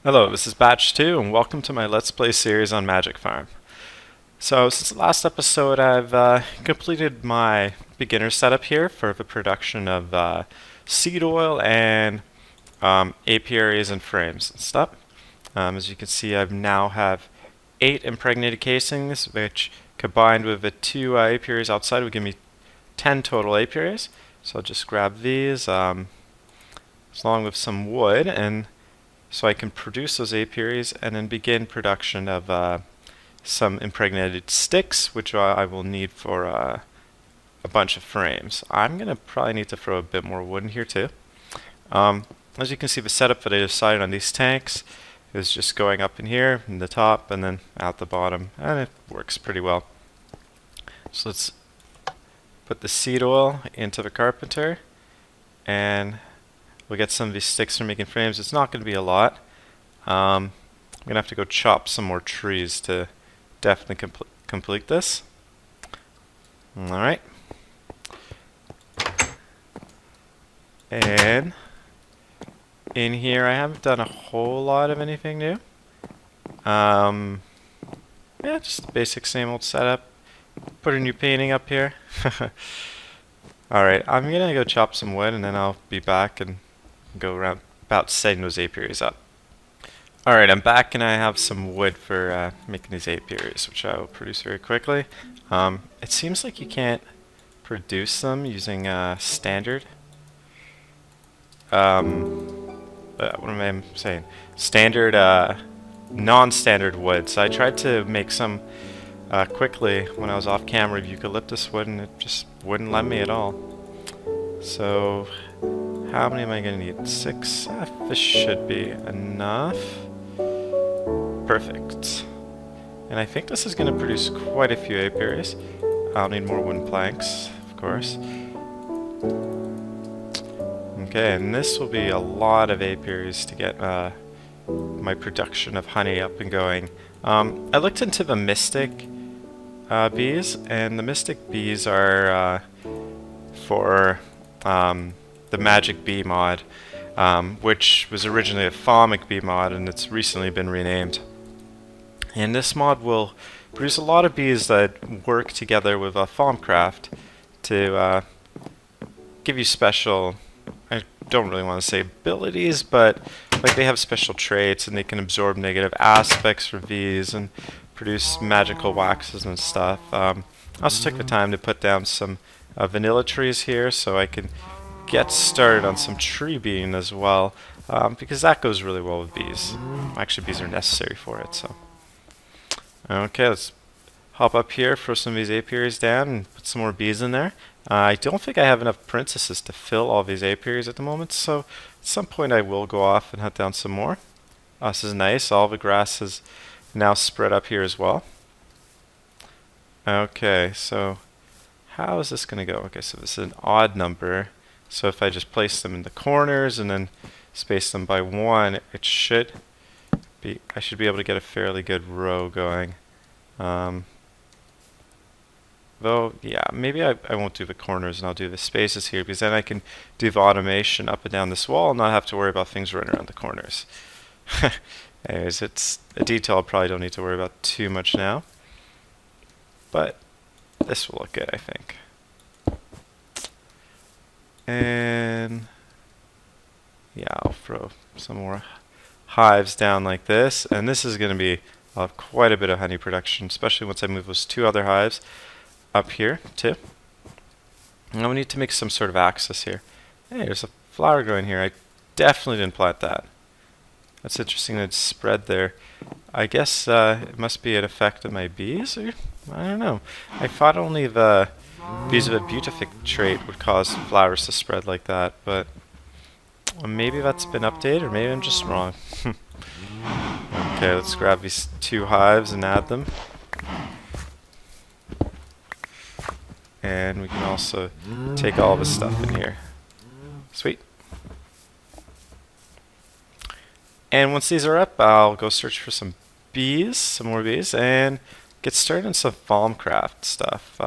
Hello, this is Batch 2 and welcome to my Let's Play series on Magicfarm. So since the last episode I've completed my beginner setup here for the production of seed oil and apiaries and frames and stuff. As you can see, I now have 8 impregnated casings, which combined with the 2 apiaries outside would give me 10 total apiaries. So I'll just grab these along with some wood, and so I can produce those apiaries and then begin production of some impregnated sticks, which I will need for a bunch of frames. I'm going to probably need to throw a bit more wood in here too. As you can see, the setup that I decided on these tanks is just going up in here, in the top, and then out the bottom, and it works pretty well. So let's put the seed oil into the carpenter, and we'll get some of these sticks for making frames. It's not going to be a lot. I'm going to have to go chop some more trees to definitely complete this. Alright. And in here I haven't done a whole lot of anything new. Yeah, just the basic same old setup. Put a new painting up here. Alright, I'm going to go chop some wood and then I'll be back and go around about setting those apiaries up. Alright, I'm back and I have some wood for making these apiaries, which I will produce very quickly. It seems like you can't produce them using standard. What am I saying? Standard, non-standard wood. So I tried to make some quickly when I was off camera of eucalyptus wood, and it just wouldn't let me at all. So how many am I going to need? 6? This should be enough. Perfect. And I think this is going to produce quite a few apiaries. I'll need more wooden planks, of course. Okay, and this will be a lot of apiaries to get my production of honey up and going. I looked into the Mystic bees, and the Mystic bees are for the Magic Bee mod, which was originally a Fomic Bee mod, and it's recently been renamed. And this mod will produce a lot of bees that work together with Thaumcraft to give you special, I don't really want to say abilities, but like they have special traits and they can absorb negative aspects for bees and produce magical waxes and stuff. I also took the time to put down some vanilla trees here so I can get started on some tree being as well, because that goes really well with bees. Actually, bees are necessary for it. So, okay, let's hop up here, throw some of these apiaries down, and put some more bees in there. I don't think I have enough princesses to fill all these apiaries at the moment, so at some point I will go off and hunt down some more. This is nice. All the grass is now spread up here as well. Okay, so how is this going to go? Okay, so this is an odd number. So if I just place them in the corners and then space them by 1, it should be, I should be able to get a fairly good row going. Though, yeah, maybe I won't do the corners and I'll do the spaces here, because then I can do the automation up and down this wall and not have to worry about things running around the corners. Anyways, it's a detail I probably don't need to worry about too much now. But this will look good, I think. And yeah, I'll throw some more hives down like this, and this is going to be quite a bit of honey production, especially once I move those 2 other hives up here too. And we need to make some sort of access here. Hey, there's a flower growing here. I definitely didn't plant that. That's interesting that it's spread there. I guess it must be an effect of my bees, or I don't know. I thought only the bees with a beatific trait would cause flowers to spread like that, but maybe that's been updated, or maybe I'm just wrong. Okay, let's grab these 2 hives and add them. And we can also take all the stuff in here. Sweet. And once these are up, I'll go search for some bees, some more bees, and get started on some Thaumcraft stuff.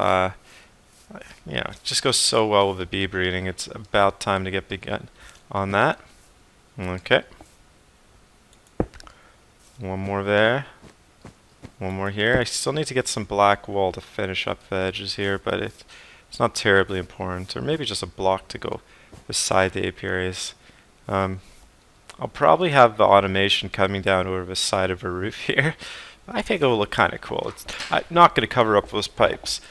You know, it just goes so well with the bee breeding. It's about time to get begun on that. Okay. One more there. One more here. I still need to get some black wool to finish up the edges here, but it's not terribly important. Or maybe just a block to go beside the apiaries. I'll probably have the automation coming down over the side of a roof here. I think it will look kind of cool. I'm not going to cover up those pipes.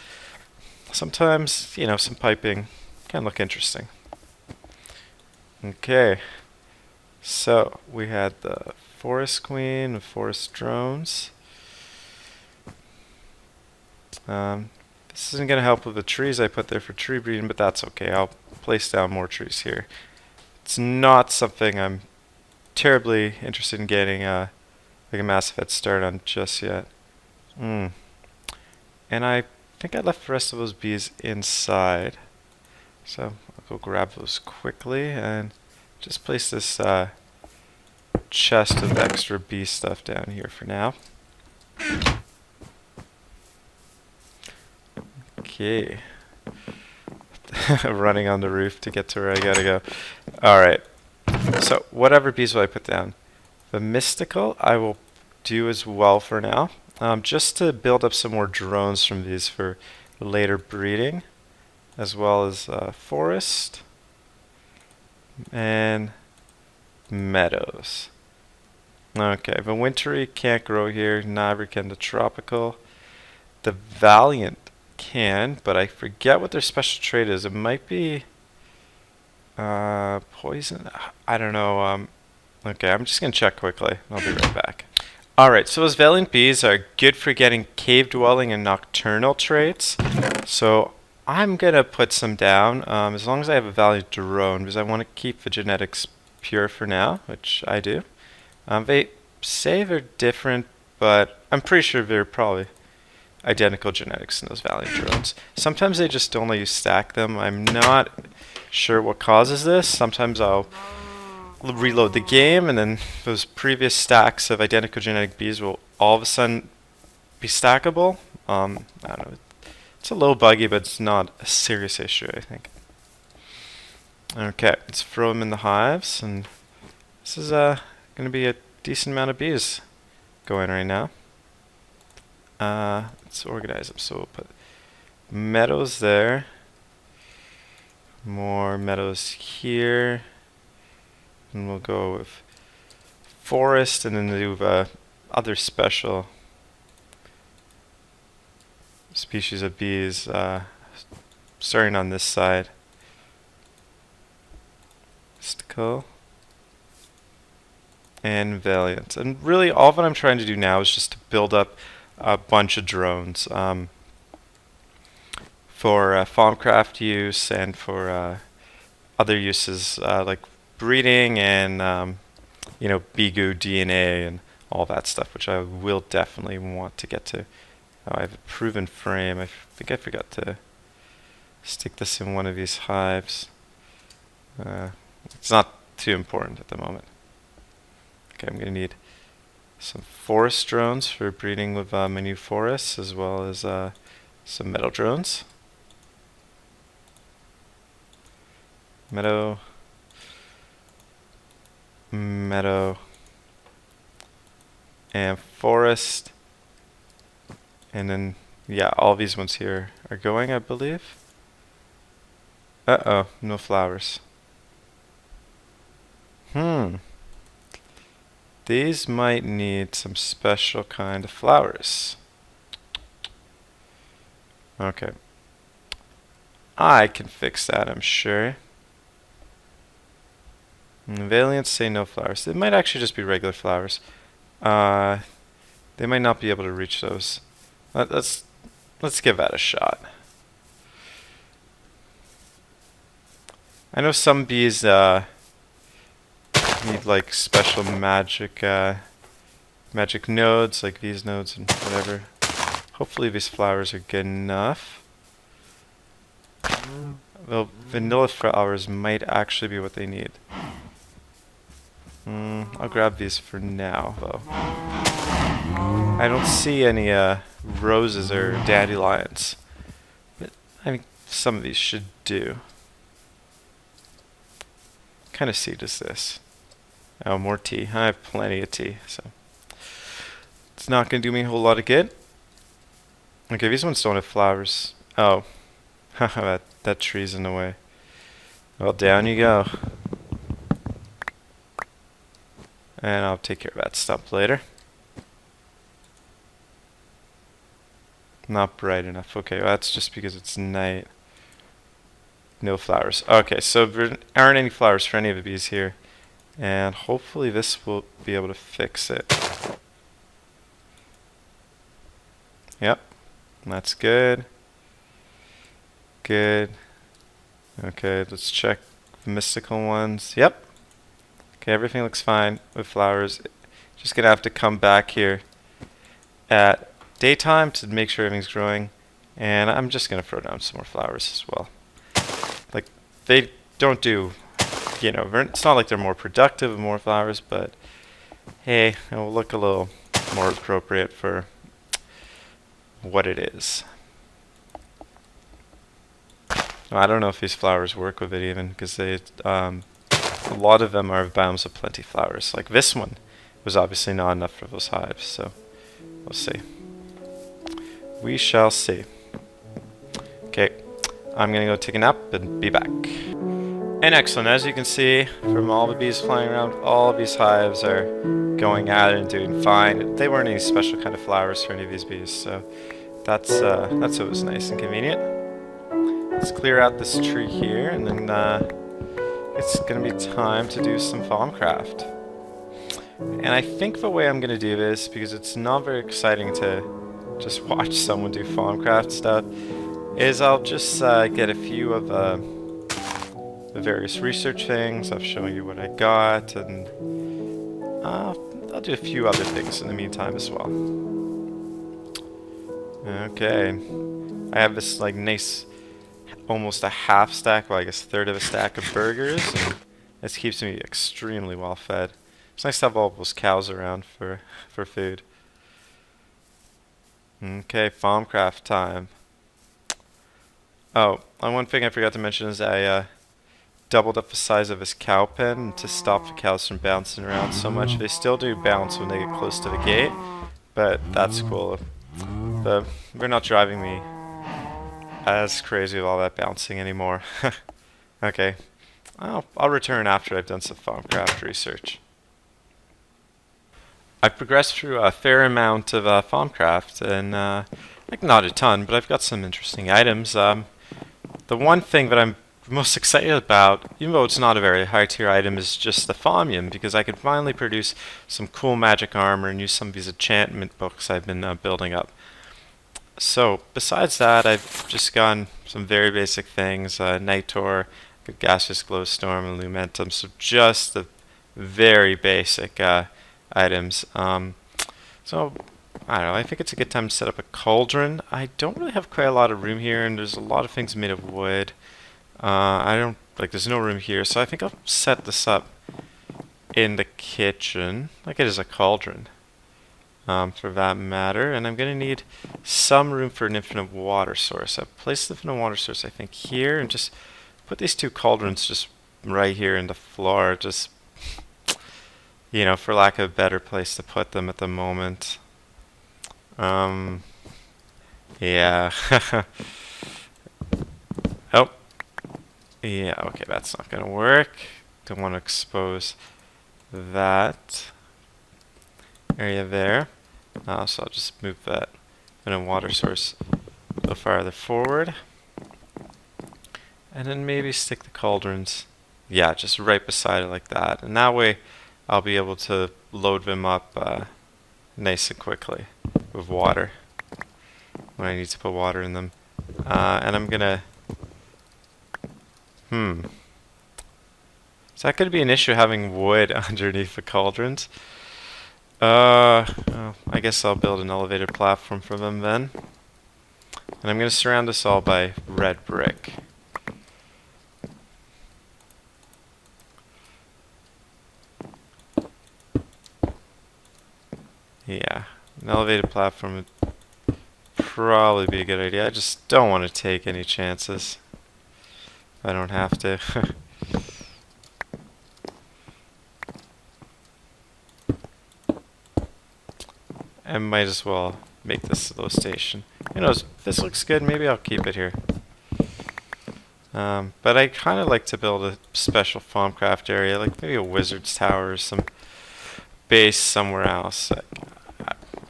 Sometimes, you know, some piping can look interesting. Okay, so we had the forest queen, the forest drones. This isn't going to help with the trees I put there for tree breeding, but that's okay. I'll place down more trees here. It's not something I'm terribly interested in getting like a massive head start on just yet. And I think I left the rest of those bees inside. So I'll go grab those quickly and just place this chest of extra bee stuff down here for now. Okay. Running on the roof to get to where I gotta go. Alright. So whatever bees will I put down? The mystical I will do as well for now. Just to build up some more drones from these for later breeding. As well as forest. And meadows. Okay, the wintry can't grow here, neither can the tropical. The valiant can, but I forget what their special trait is. It might be poison. I don't know. Okay, I'm just gonna check quickly. I'll be right back. Alright, so those valiant bees are good for getting cave dwelling and nocturnal traits. So I'm gonna put some down as long as I have a valiant drone, because I want to keep the genetics pure for now, which I do. They say they're different, but I'm pretty sure they're probably identical genetics in those valiant drones. Sometimes they just don't let you stack them. I'm not sure what causes this. Sometimes I'll reload the game and then those previous stacks of identical genetic bees will all of a sudden be stackable. I don't know. It's a little buggy, but it's not a serious issue, I think. Okay, let's throw them in the hives, and this is going to be a decent amount of bees going right now. Let's organize them. So we'll put meadows there, more meadows here, and we'll go with forest, and then do other special species of bees starting on this side. Mystical and valiant. And really all that I'm trying to do now is just to build up a bunch of drones for farmcraft use and for other uses like breeding and you know, bee goo, DNA, and all that stuff, which I will definitely want to get to. Oh, I have a proven frame. I think I forgot to stick this in one of these hives. It's not too important at the moment. Okay, I'm going to need some forest drones for breeding with my new forests, as well as some meadow drones. Meadow, and forest. And then, yeah, all these ones here are going, I believe. Uh-oh, no flowers. These might need some special kind of flowers. Okay. I can fix that, I'm sure. Valiants say no flowers. It might actually just be regular flowers. They might not be able to reach those. Let's give that a shot. I know some bees need like special magic nodes, like these nodes and whatever. Hopefully these flowers are good enough. Well, vanilla flowers might actually be what they need. I'll grab these for now, though. I don't see any roses or dandelions, but I think some of these should do. What kind of seed is this? Oh, more tea. I have plenty of tea, so. It's not going to do me a whole lot of good. Okay, these ones don't have flowers. Oh, that tree's in the way. Well, down you go. And I'll take care of that stump later. Not bright enough. Okay, well, that's just because it's night. No flowers. Okay, so there aren't any flowers for any of the bees here. And hopefully this will be able to fix it. Yep, that's good. Good. Okay, let's check the mystical ones. Yep. Okay, everything looks fine with flowers. Just gonna have to come back here at daytime to make sure everything's growing. And I'm just gonna throw down some more flowers as well. Like, they don't do, you know, it's not like they're more productive with more flowers, but hey, it will look a little more appropriate for what it is. I don't know if these flowers work with it even, because they, a lot of them are biomes of plenty flowers. Like this one was obviously not enough for those hives, so we'll see. We shall see. Okay, I'm gonna go take a nap and be back. And excellent, as you can see from all the bees flying around, all of these hives are going at it and doing fine. They weren't any special kind of flowers for any of these bees, so that's always nice and convenient. Let's clear out this tree here, and then it's gonna be time to do some farmcraft. And I think the way I'm gonna do this, because it's not very exciting to just watch someone do farmcraft stuff, is I'll just get a few of the various research things. I'll show you what I got, and I'll do a few other things in the meantime as well. Okay, I have this like nice, almost a half stack, well I guess a third of a stack of burgers, and this keeps me extremely well fed. It's nice to have all those cows around for food. Okay, farmcraft time. Oh, and one thing I forgot to mention is I doubled up the size of this cow pen to stop the cows from bouncing around so much. They still do bounce when they get close to the gate, but that's cool. They're not driving me as crazy with all that bouncing anymore. Okay, I'll return after I've done some farmcraft research. I've progressed through a fair amount of farmcraft, and like not a ton, but I've got some interesting items. The one thing that I'm most excited about, even though it's not a very high tier item, is just the Thaumium, because I can finally produce some cool magic armor and use some of these enchantment books I've been building up. So besides that, I've just gotten some very basic things, Nitor, Gaseous Glowstorm, and Lumentum, so just the very basic items. So I don't know, I think it's a good time to set up a cauldron. I don't really have quite a lot of room here, and there's a lot of things made of wood. There's no room here, so I think I'll set this up in the kitchen, like it is a cauldron, for that matter. And I'm gonna need some room for an infinite water source. I've placed the infinite water source, I think, here, and just put these two cauldrons just right here in the floor, just, you know, for lack of a better place to put them at the moment. Yeah. Oh. Yeah, okay, that's not gonna work. Don't want to expose that area there. So I'll just move that water source a little farther forward. And then maybe stick the cauldrons, yeah, just right beside it like that. And that way I'll be able to load them up nice and quickly with water when I need to put water in them. And I'm gonna... Is that going to be an issue having wood underneath the cauldrons? Oh, I guess I'll build an elevated platform for them then. And I'm going to surround this all by red brick. Yeah, an elevated platform would probably be a good idea. I just don't want to take any chances. I don't have to. I might as well make this a low station. Who knows, if this looks good, maybe I'll keep it here. But I kind of like to build a special farmcraft area, like maybe a wizard's tower or some base somewhere else.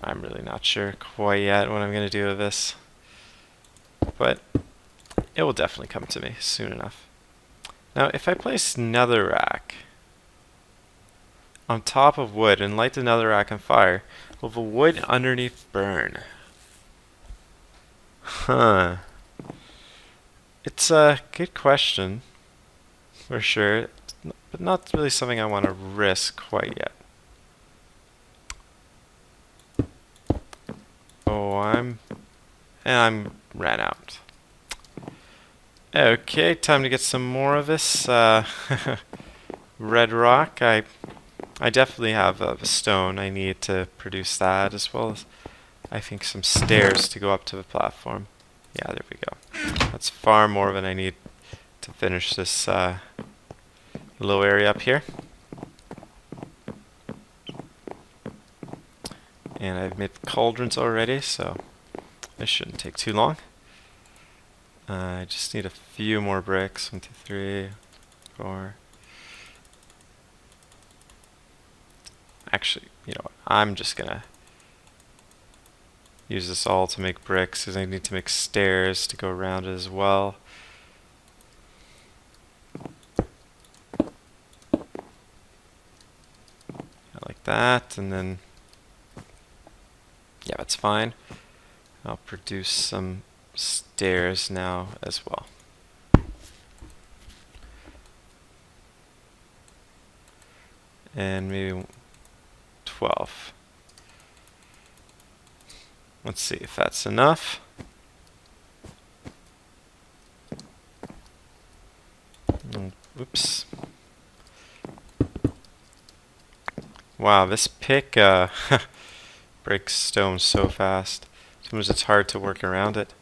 I'm really not sure quite yet what I'm going to do with this. But it will definitely come to me soon enough. Now, if I place netherrack on top of wood and light the netherrack on fire, will the wood underneath burn? Huh. It's a good question, for sure, but not really something I want to risk quite yet. Oh, I'm ran out. Okay, time to get some more of this red rock. I definitely have a stone I need to produce that, as well as I think some stairs to go up to the platform. Yeah, there we go. That's far more than I need to finish this low area up here. And I've made cauldrons already, so this shouldn't take too long. I just need a few more bricks. 1, 2, 3, 4. Actually, you know what? I'm just gonna use this all to make bricks, because I need to make stairs to go around it as well. Like that, and then yeah, that's fine. I'll produce some stairs now as well. And maybe 12. Let's see if that's enough. Oops. Wow, this pick breaks stone so fast. Sometimes it's hard to work around it.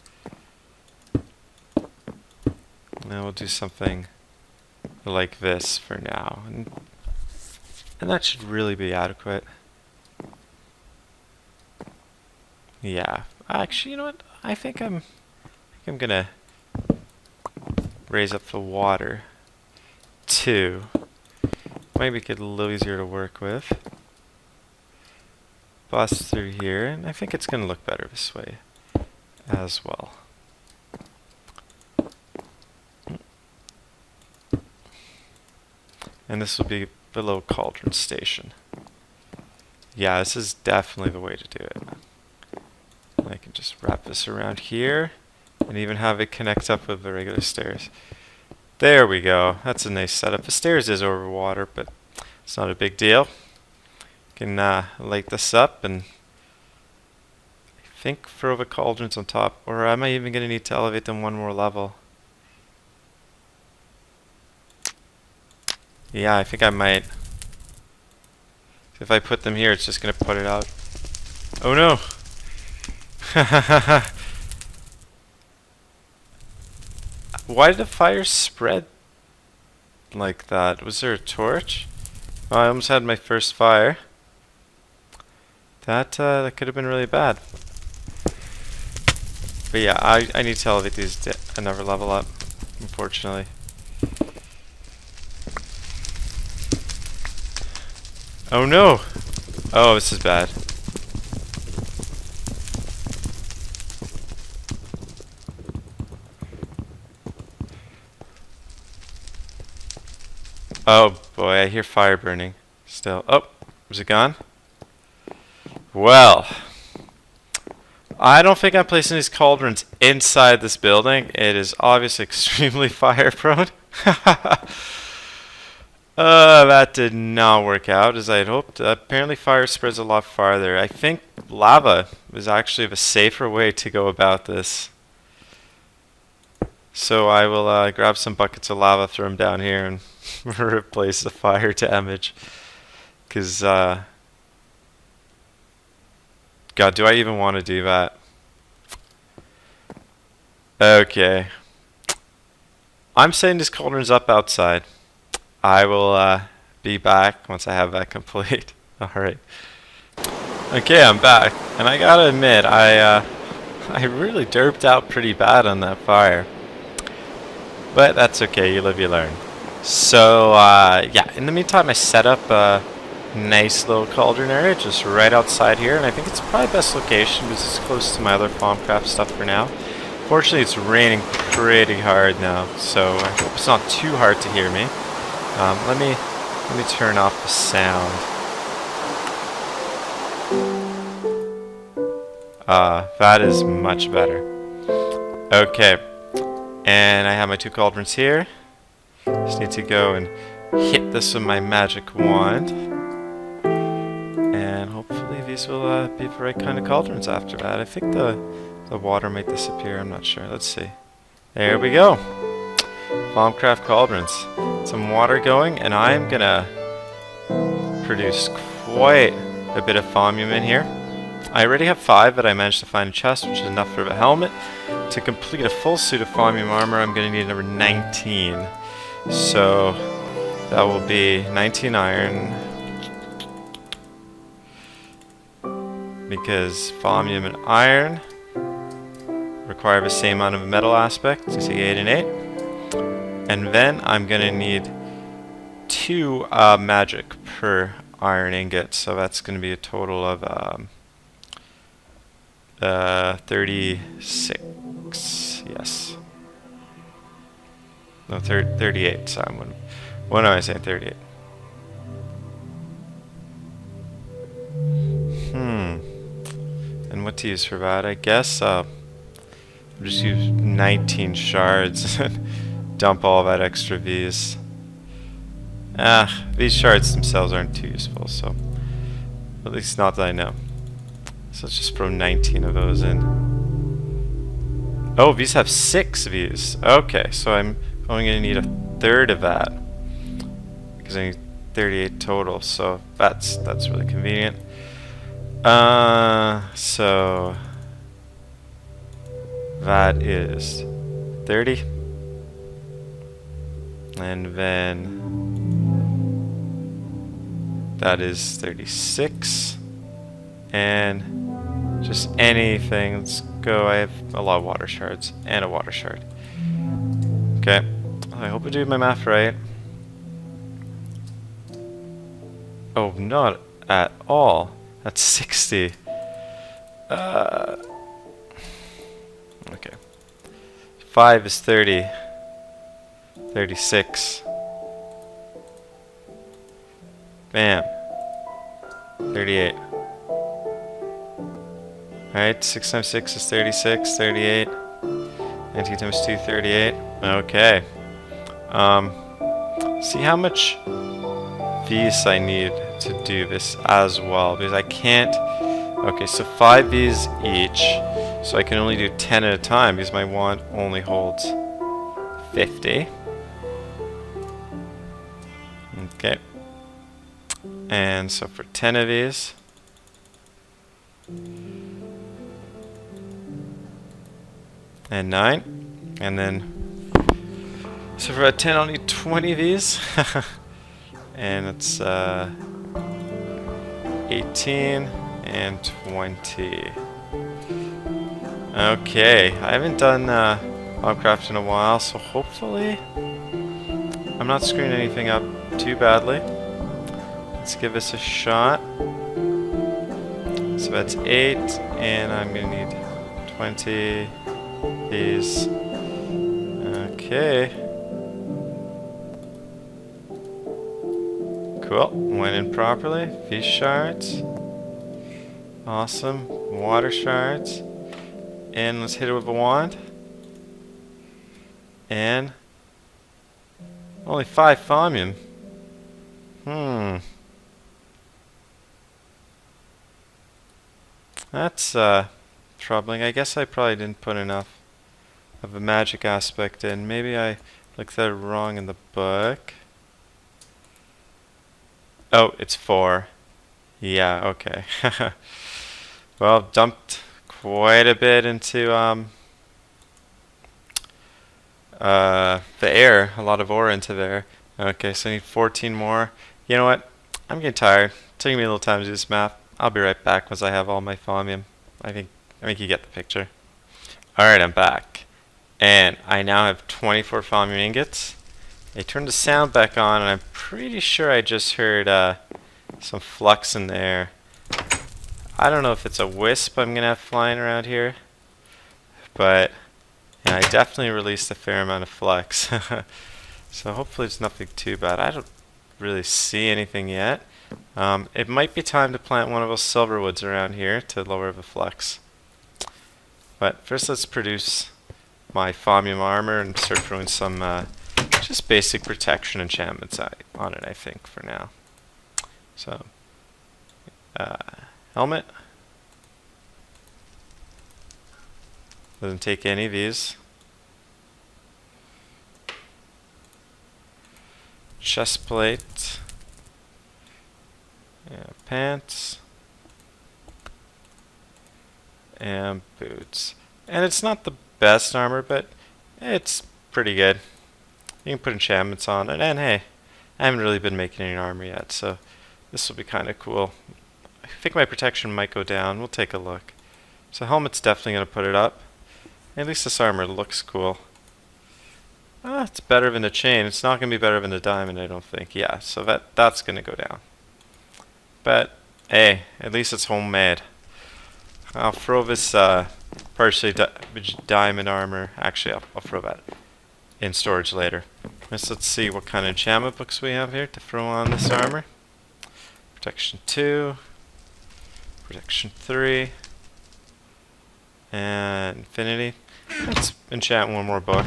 Now we'll do something like this for now. And that should really be adequate. Yeah. Actually, you know what? I think I'm gonna raise up the water too. Might make it a little easier to work with. Bust through here, and I think it's gonna look better this way as well. And this will be below cauldron station. Yeah, this is definitely the way to do it. And I can just wrap this around here and even have it connect up with the regular stairs. There we go. That's a nice setup. The stairs is over water, but it's not a big deal. Can light this up, and I think throw the cauldrons on top, or am I even going to need to elevate them one more level? Yeah, I think I might. If I put them here, it's just going to put it out. Oh no! Why did the fire spread like that? Was there a torch? Oh, I almost had my first fire. That could have been really bad. But yeah, I need to elevate these another level up, unfortunately. Oh no! Oh, this is bad. Oh boy, I hear fire burning still. Oh, was it gone? Well, I don't think I'm placing these cauldrons inside this building. It is obviously extremely fire prone. That did not work out as I had hoped. Apparently fire spreads a lot farther. I think lava is actually the safer way to go about this. So I will grab some buckets of lava, throw them down here, and replace the fire damage. Because, God, do I even want to do that? Okay. I'm setting these cauldrons up outside. I will be back once I have that complete. Alright. Okay, I'm back. And I gotta admit, I really derped out pretty bad on that fire. But that's okay, you live, you learn. So, yeah, in the meantime I set up a nice little cauldron area just right outside here, and I think it's probably best location because it's close to my other farmcraft stuff for now. Fortunately, it's raining pretty hard now, so I hope it's not too hard to hear me. Let me turn off the sound. That is much better. Okay, and I have my two cauldrons here. Just need to go and hit this with my magic wand, and hopefully these will be the right kind of cauldrons after that. I think the water might disappear, I'm not sure. Let's see. There we go. Farmcraft cauldrons. Some water going, and I'm gonna produce quite a bit of farmium in here. I already have 5, but I managed to find a chest, which is enough for a helmet. To complete a full suit of farmium armor, I'm gonna need number 19. So that will be 19 iron, because farmium and iron require the same amount of metal aspect, so 8 and 8. And then I'm gonna need 2 magic per iron ingot, so that's gonna be a total of 36. Yes. No, 38. Sorry, what am I saying? 38. And what to use for that? I guess I'll just use 19 shards and dump all that extra V's. These shards themselves aren't too useful, so at least not that I know. So let's just throw 19 of those in. Oh, these have 6 V's. Okay, so I'm only going to need a third of that, because I need 38 total, so that's really convenient. So that is 30, and then that is 36, and just anything. Let's go. I have a lot of water shards and a water shard. Okay, I hope I do my math right. Oh, not at all. That's 60. Okay. 5 is 30. 36. Bam. 38. Alright, 6 times 6 is 36, 38. 19 times 2, 38. Okay. See how much V's I need to do this as well, because I can't. Okay, so 5 V's each, so I can only do 10 at a time because my wand only holds 50. Okay, and so for 10 of these, and 9, and then so for about 10 I'll need 20 of these. And it's 18 and 20. Okay, I haven't done Minecraft in a while, so hopefully I'm not screwing anything up too badly. Let's give this a shot. So that's 8, and I'm gonna need 20 these. Okay. Cool, went in properly. Fish shards. Awesome. Water shards. And let's hit it with a wand. And only 5 farmium. That's troubling. I guess I probably didn't put enough of a magic aspect in. Maybe I looked at it wrong in the book. Oh, it's 4. Yeah, okay. Well, dumped quite a bit into the air, a lot of ore into there. Okay, so I need 14 more. You know what? I'm getting tired. It's taking me a little time to do this math. I'll be right back once I have all my Fomium. I think you get the picture. Alright, I'm back. And I now have 24 Fomium ingots. I turned the sound back on, and I'm pretty sure I just heard some flux in the air. I don't know if it's a wisp I'm going to have flying around here, but yeah, I definitely released a fair amount of flux. So hopefully it's nothing too bad. I don't really see anything yet. It might be time to plant one of those silverwoods around here to lower the flux. But first let's produce my Fomium armor and start throwing some just basic protection enchantments on it, I think, for now. So, helmet. Doesn't take any of these. Chest plate. Yeah, pants. And boots. And it's not the best armor, but it's pretty good. You can put enchantments on it, and hey, I haven't really been making any armor yet, so this will be kind of cool. I think my protection might go down. We'll take a look. So helmet's definitely going to put it up. At least this armor looks cool. It's better than the chain. It's not going to be better than the diamond, I don't think. Yeah, so that's going to go down. But hey, at least it's homemade. I'll throw this partially diamond armor. Actually, I'll throw that in storage later. Let's see what kind of enchantment books we have here to throw on this armor. Protection 2, Protection 3, and Infinity. Let's enchant one more book.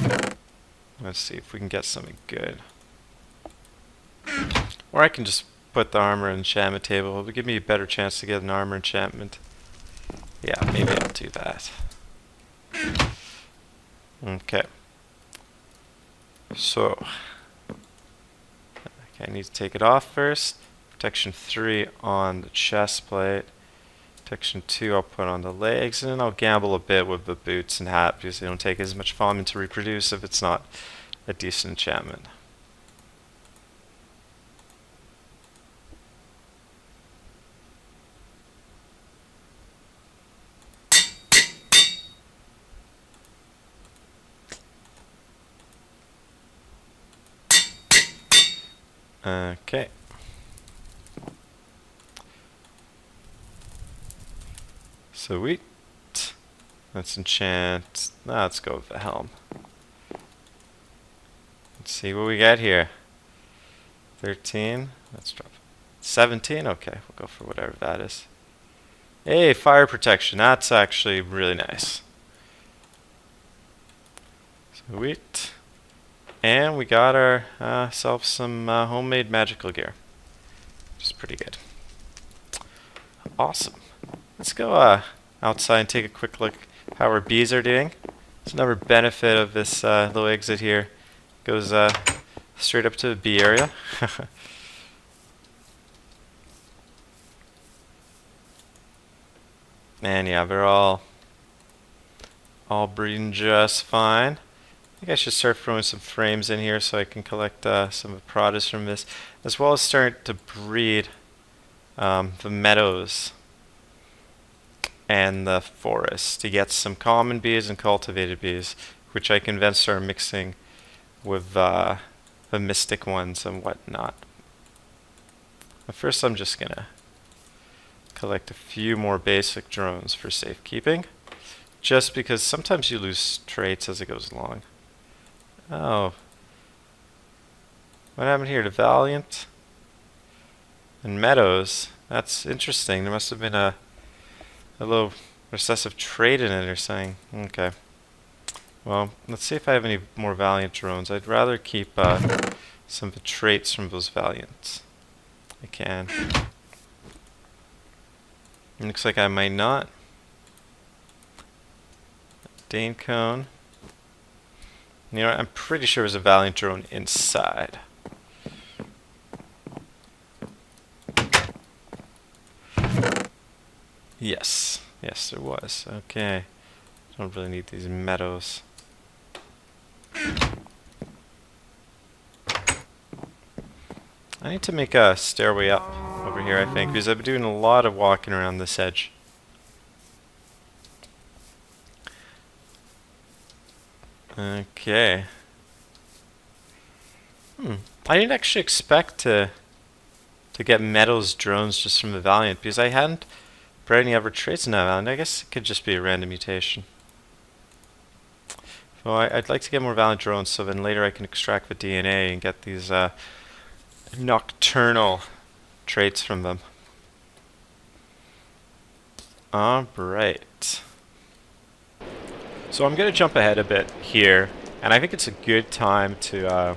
Let's see if we can get something good. Or I can just put the armor enchantment table. It would give me a better chance to get an armor enchantment. Yeah, maybe I'll do that. Okay. So, okay, I need to take it off first. Protection 3 on the chest plate. Protection 2 I'll put on the legs, and then I'll gamble a bit with the boots and hat because they don't take as much Fomium to reproduce if it's not a decent enchantment. Okay. Sweet. Let's enchant. Let's go with the helm. Let's see what we got here. 13. Let's drop 17. Okay, we'll go for whatever that is. Hey, fire protection. That's actually really nice. Sweet. And we got ourselves some homemade magical gear, which is pretty good. Awesome. Let's go outside and take a quick look how our bees are doing. There's another benefit of this little exit here. Goes straight up to the bee area. And yeah, they're all breeding just fine. I think I should start throwing some frames in here so I can collect some of the produce from this, as well as start to breed the meadows and the forest to get some common bees and cultivated bees, which I can then start mixing with the mystic ones and whatnot. But first I'm just gonna collect a few more basic drones for safekeeping, just because sometimes you lose traits as it goes along. Oh. What happened here? The Valiant and Meadows. That's interesting. There must have been a little recessive trait in it or something. Okay. Well, let's see if I have any more Valiant drones. I'd rather keep some of the traits from those Valiants. I can. Looks like I might not. Dane Cone. You know, I'm pretty sure there's a Valiant drone inside. Yes. Yes, there was. Okay. Don't really need these meadows. I need to make a stairway up over here. here, I think, because I've been doing a lot of walking around this edge. Okay. I didn't actually expect to get metals drones just from the Valiant, because I hadn't bred any other traits in that Valiant. I guess it could just be a random mutation. So I'd like to get more Valiant drones, so then later I can extract the DNA and get these nocturnal traits from them. Alright. So I'm going to jump ahead a bit here, and I think it's a good time to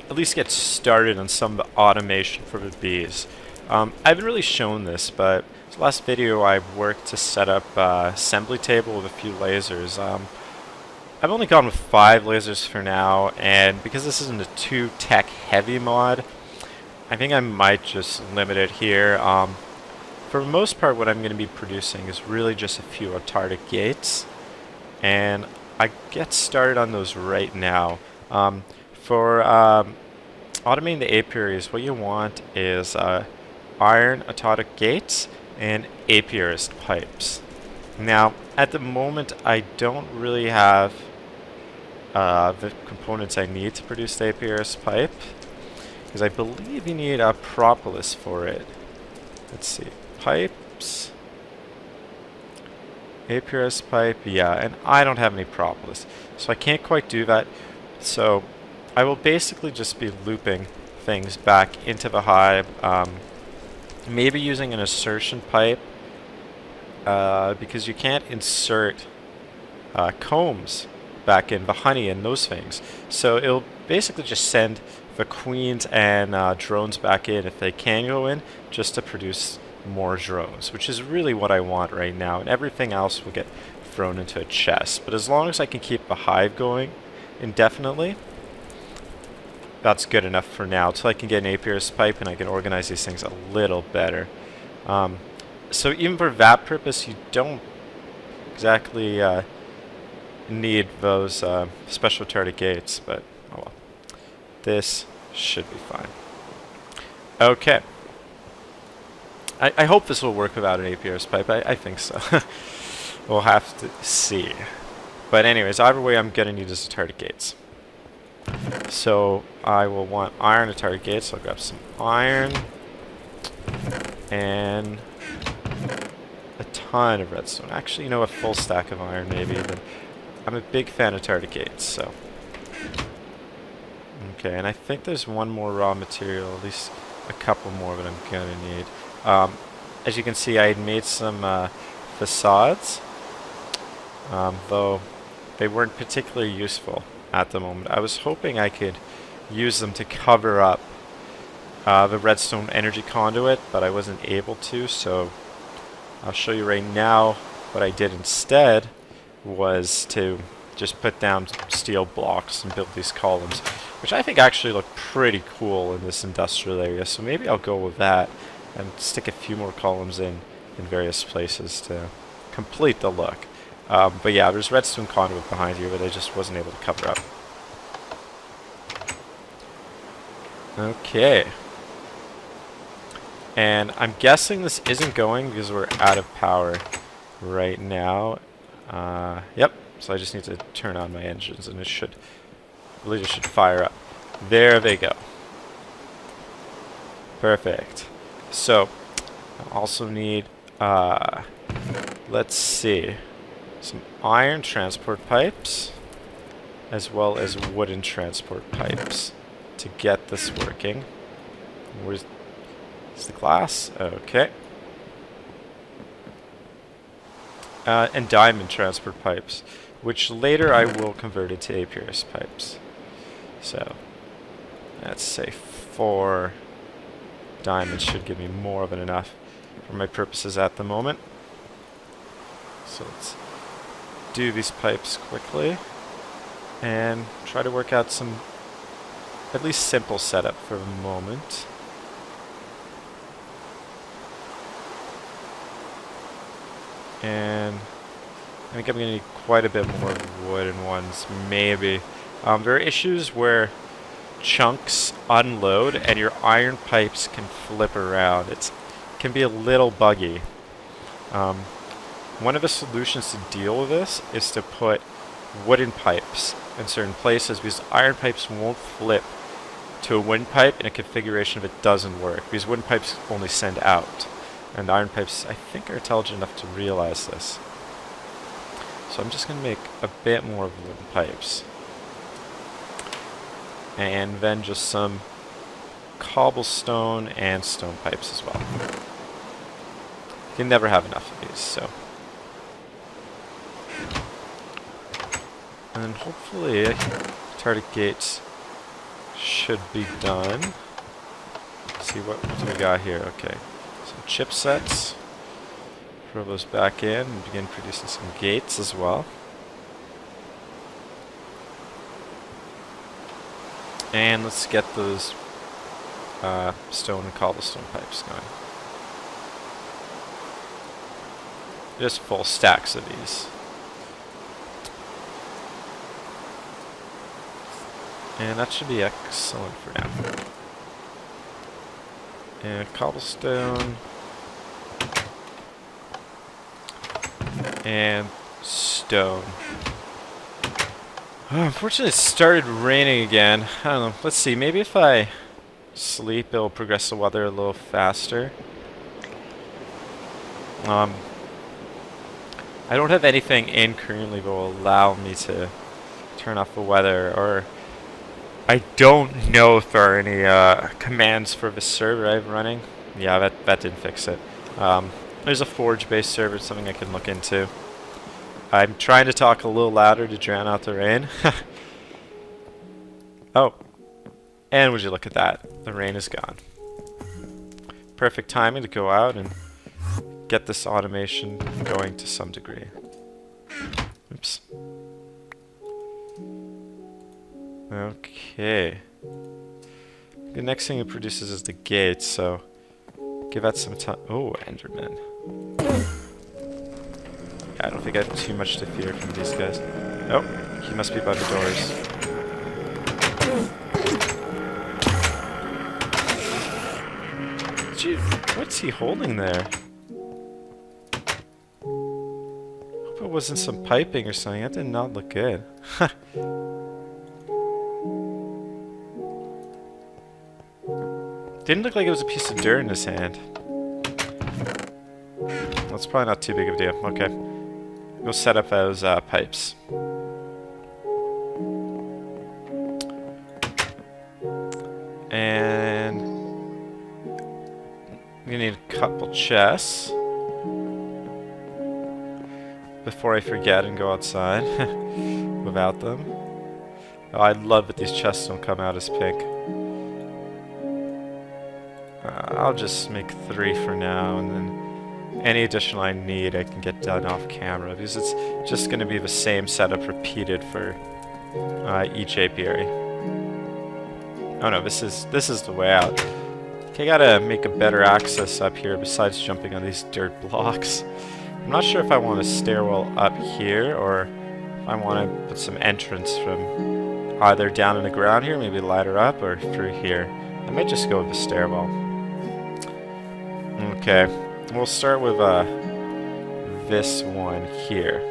at least get started on some automation for the bees. I haven't really shown this, but this last video I worked to set up an assembly table with a few lasers. I've only gone with 5 lasers for now, and because this isn't a too tech heavy mod, I think I might just limit it here. For the most part, what I'm going to be producing is really just a few autarkic gates, and I get started on those right now. For automating the apiaries, what you want is iron autarkic gates and apiarist pipes. Now, at the moment, I don't really have the components I need to produce the apiarist pipe, because I believe you need a propolis for it. Let's see, pipes, apiarist pipe, yeah, and I don't have any propolis, so I can't quite do that. So I will basically just be looping things back into the hive, maybe using an insertion pipe, because you can't insert combs back in the honey and those things. So it'll basically just send the queens and drones back in if they can go in, just to produce more drones, which is really what I want right now, and everything else will get thrown into a chest. But as long as I can keep the hive going indefinitely, that's good enough for now, till I can get an apiarist pipe and I can organize these things a little better. So even for that purpose, you don't exactly need those special autarkic gates, but oh well. This should be fine. Okay. I hope this will work without an apiarist pipe. I think so. We'll have to see. But anyways, either way, I'm going to need is autarkic gates. So I will want iron autarkic gates. So I'll grab some iron and a ton of redstone. Actually, you know, a full stack of iron maybe. But I'm a big fan of autarkic gates, so. Okay, and I think there's one more raw material, at least a couple more that I'm going to need. As you can see, I had made some facades, though they weren't particularly useful at the moment. I was hoping I could use them to cover up the redstone energy conduit, but I wasn't able to, so I'll show you right now what I did instead was to just put down steel blocks and build these columns, which I think actually look pretty cool in this industrial area, so maybe I'll go with that and stick a few more columns in various places to complete the look. But yeah, there's redstone conduit behind here, but I just wasn't able to cover up. Okay. And I'm guessing this isn't going because we're out of power right now. Yep, so I just need to turn on my engines and it should, I believe it should fire up. There they go. Perfect. So, I also need, let's see, some iron transport pipes, as well as wooden transport pipes to get this working. Where's the glass? Okay. And diamond transport pipes, which later I will convert into apiarist pipes. So, let's say 4 diamonds should give me more than enough for my purposes at the moment. So let's do these pipes quickly and try to work out some at least simple setup for the moment. And I think I'm going to need quite a bit more wooden ones, maybe. There are issues where chunks unload and your iron pipes can flip around. It's can be a little buggy. One of the solutions to deal with this is to put wooden pipes in certain places, because iron pipes won't flip to a wooden pipe in a configuration if it doesn't work, because wooden pipes only send out, and iron pipes, I think, are intelligent enough to realize this. So I'm just going to make a bit more of wooden pipes, and then just some cobblestone and stone pipes as well. You can never have enough of these, so. And then hopefully target gates should be done. Let's see what we got here. Okay, some chipsets. Throw those back in and begin producing some gates as well. And let's get those stone and cobblestone pipes going. Just full stacks of these. And that should be excellent for now. And cobblestone. And stone. Oh, unfortunately it started raining again. I don't know. Let's see. Maybe if I sleep it'll progress the weather a little faster. I don't have anything in currently that will allow me to turn off the weather, or I don't know if there are any commands for the server I have running. Yeah, that didn't fix it. There's a Forge-based server, something I can look into. I'm trying to talk a little louder to drown out the rain. Oh, and would you look at that? The rain is gone. Perfect timing to go out and get this automation going to some degree. Oops. Okay. The next thing it produces is the gates, so give that some time. Oh, Enderman. Yeah, I don't think I have too much to fear from these guys. Oh, he must be by the doors. Gee, what's he holding there? Hope it wasn't some piping or something. That did not look good. Didn't look like it was a piece of dirt in his hand. That's probably not too big of a deal. Okay. We'll set up those pipes. And we need a couple chests before I forget and go outside without them. Oh, I love that these chests don't come out as pink. I'll just make 3 for now, and then any additional I need I can get done off camera, because it's just going to be the same setup repeated for each apiary. Oh no, this is the way out. Okay, I gotta make a better access up here besides jumping on these dirt blocks. I'm not sure if I want a stairwell up here, or if I want to put some entrance from either down in the ground here, maybe ladder up, or through here. I might just go with the stairwell. Okay, we'll start with this one here.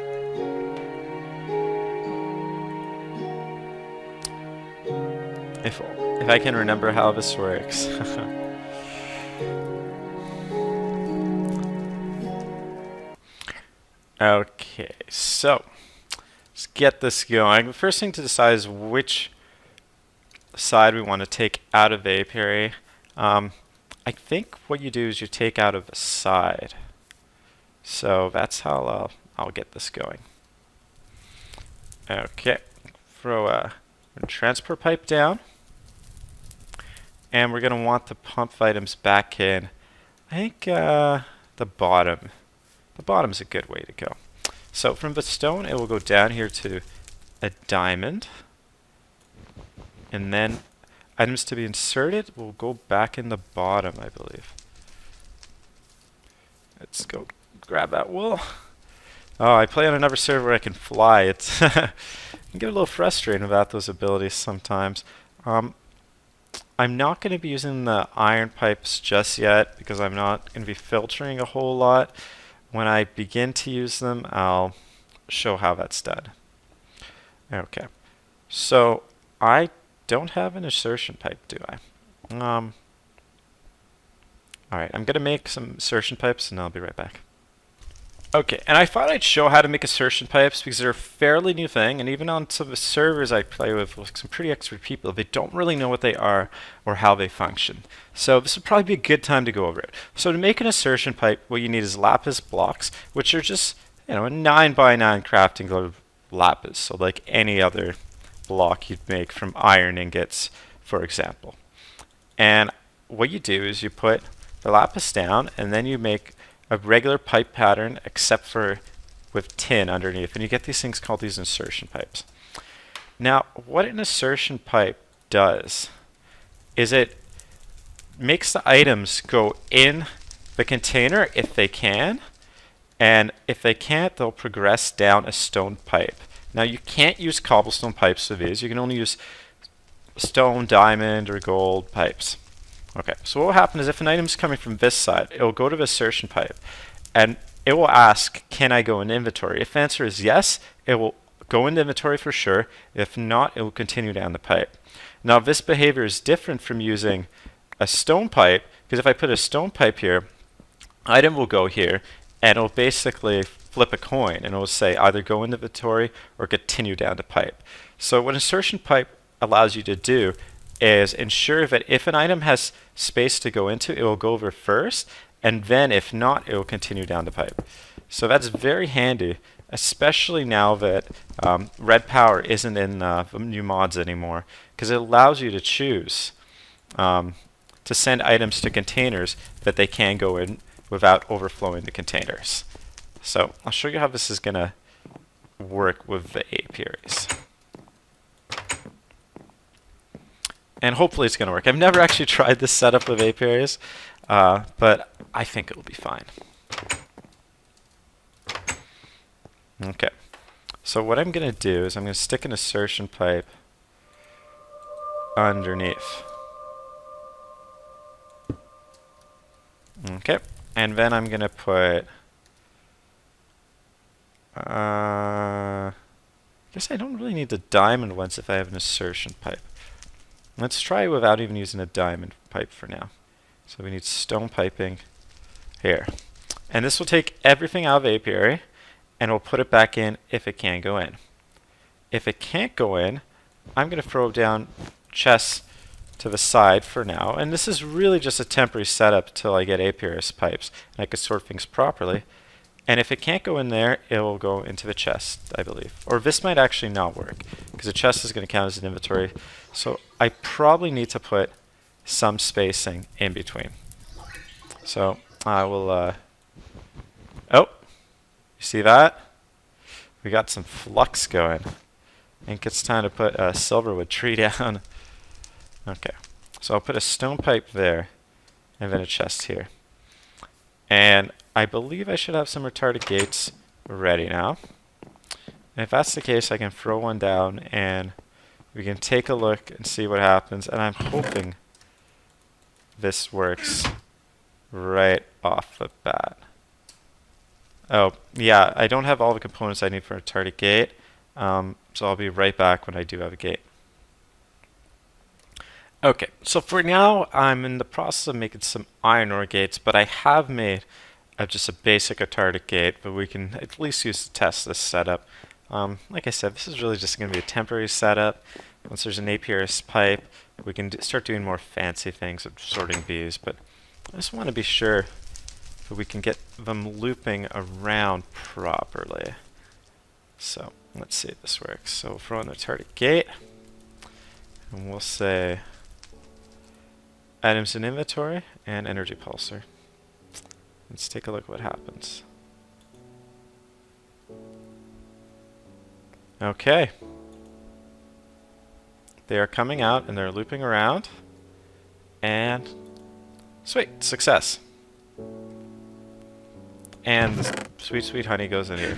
If I can remember how this works. Okay, so let's get this going. The first thing to decide is which side we want to take out of the apiary. I think what you do is you take out of the side. So that's how I'll get this going. Okay, throw a transport pipe down. And we're going to want the pump items back in. I think the bottom. The bottom is a good way to go. So from the stone, it will go down here to a diamond. And then items to be inserted will go back in the bottom, I believe. Let's go grab that wool. Oh, I play on another server where I can fly. It's I get a little frustrating about those abilities sometimes. I'm not going to be using the iron pipes just yet because I'm not going to be filtering a whole lot. When I begin to use them, I'll show how that's done. Okay, so I don't have an insertion pipe, do I? Alright, I'm going to make some insertion pipes and I'll be right back. Okay, and I thought I'd show how to make insertion pipes because they're a fairly new thing, and even on some of the servers I play with some pretty expert people, they don't really know what they are or how they function. So this would probably be a good time to go over it. So to make an insertion pipe, what you need is lapis blocks, which are just, a 9x9 crafting of lapis, so like any other block you'd make from iron ingots, for example. And what you do is you put the lapis down, and then you make a regular pipe pattern except for with tin underneath, and you get these things called these insertion pipes. Now, what an insertion pipe does is it makes the items go in the container if they can, and if they can't, they'll progress down a stone pipe. Now, you can't use cobblestone pipes for these. You can only use stone, diamond, or gold pipes. Okay, so what will happen is if an item is coming from this side, it will go to the insertion pipe, and it will ask, can I go in inventory? If the answer is yes, it will go into inventory for sure. If not, it will continue down the pipe. Now, this behavior is different from using a stone pipe, because if I put a stone pipe here, item will go here, and it will basically flip a coin, and it will say either go into inventory or continue down the pipe. So what insertion pipe allows you to do is ensure that if an item has space to go into, it will go over first, and then if not, it will continue down the pipe. So that's very handy, especially now that red power isn't in the new mods anymore, because it allows you to choose to send items to containers that they can go in without overflowing the containers. So I'll show you how this is going to work with the apiaries. And hopefully it's going to work. I've never actually tried this setup with apiaries, but I think it will be fine. Okay, so what I'm going to do is I'm going to stick an insertion pipe underneath. Okay, and then I'm going to put... I guess I don't really need the diamond ones if I have an insertion pipe. Let's try without even using a diamond pipe for now. So we need stone piping here. And this will take everything out of apiary, and we'll put it back in if it can go in. If it can't go in, I'm going to throw down chests to the side for now. And this is really just a temporary setup until I get apiary pipes and I can sort things properly. And if it can't go in there, it will go into the chest, I believe. Or this might actually not work, because the chest is going to count as an inventory. So I probably need to put some spacing in between. So I will... oh, you see that? We got some flux going. I think it's time to put a silverwood tree down. Okay, so I'll put a stone pipe there, and then a chest here. And I believe I should have some retarded gates ready now. And if that's the case, I can throw one down and we can take a look and see what happens. And I'm hoping this works right off the bat. Oh, yeah, I don't have all the components I need for a retarded gate. So I'll be right back when I do have a gate. Okay, so for now, I'm in the process of making some iron ore gates, but I have made just a basic retarded gate, but we can at least use to test this setup. Like I said, this is really just going to be a temporary setup. Once there's an apiarist pipe, we can start doing more fancy things of sorting bees, but I just want to be sure that we can get them looping around properly. So let's see if this works. So we'll throw in the retarded gate, and we'll say items in inventory and energy pulsar. Let's take a look at what happens. Okay. They are coming out and they're looping around. And sweet, success. And the sweet, sweet honey goes in here.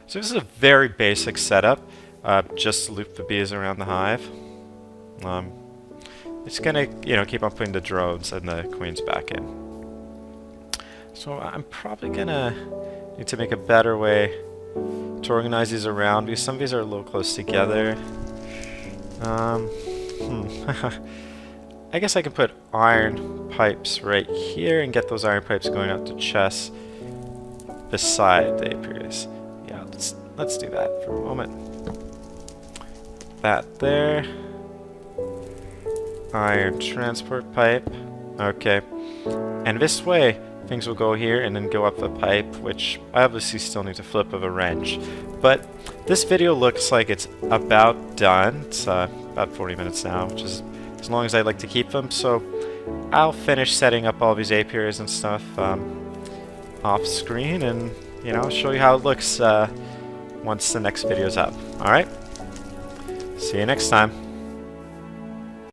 So this is a very basic setup. Just loop the bees around the hive. it's gonna, you know, keep on putting the drones and the queens back in. So I'm probably gonna need to make a better way to organize these around, because some of these are a little close together. I guess I can put iron pipes right here and get those iron pipes going out to chests beside the apiaries. Yeah, let's do that for a moment. That there. Iron transport pipe. Okay. And this way, things will go here and then go up the pipe, which I obviously still need to flip of a wrench. But this video looks like it's about done. It's about 40 minutes now, which is as long as I like to keep them. So I'll finish setting up all these apiaries and stuff off screen, and you know, show you how it looks once the next video's up. Alright? See you next time.